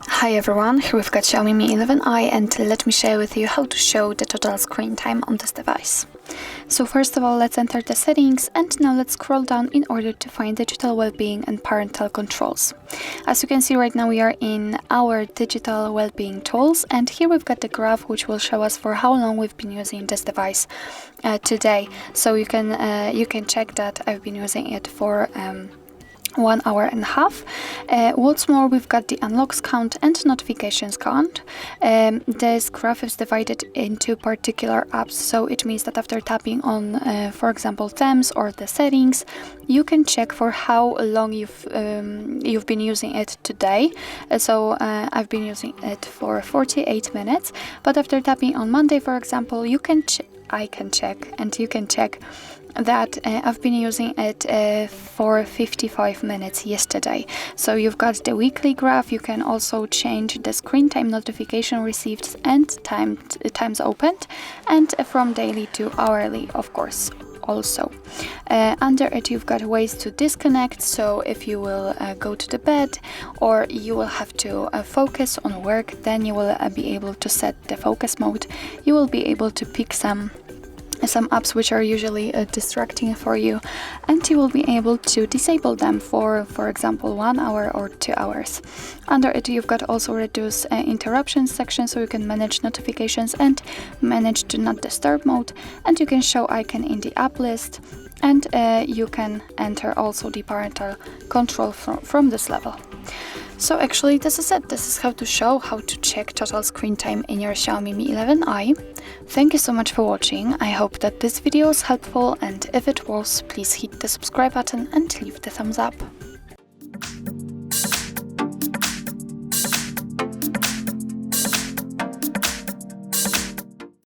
Hi everyone, here we've got Xiaomi Mi 11i, and let me share with you how to show the total screen time on this device. So first of all, let's enter the settings, and now let's scroll down in order to find digital well-being and parental controls. As you can see right now, we are in our digital well-being tools, and here we've got the graph which will show us for how long we've been using this device today. So you can check that I've been using it for 1 hour and a half. What's more, we've got the unlocks count and notifications count. This graph is divided into particular apps, so it means that after tapping on, for example, Themes or the settings, you can check for how long you've been using it today. So I've been using it for 48 minutes, but after tapping on Monday, for example, I can check, and you can check that I've been using it for 55 minutes yesterday. So you've got the weekly graph. You can also change the screen time notification received and times opened, and from daily to hourly, of course. Also, under it you've got ways to disconnect. So if you will go to the bed, or you will have to focus on work, then you will be able to set the focus mode. You will be able to pick some apps which are usually distracting for you, and you will be able to disable them for example 1 hour or 2 hours. Under it you've got also reduce interruptions section, so you can manage notifications and manage do not disturb mode, and you can show icon in the app list, and you can enter also the parental control from this level. So actually this is it. This is how to check total screen time in your Xiaomi Mi 11i. Thank you so much for watching. I hope that this video was helpful, and if it was, please hit the subscribe button and leave the thumbs up.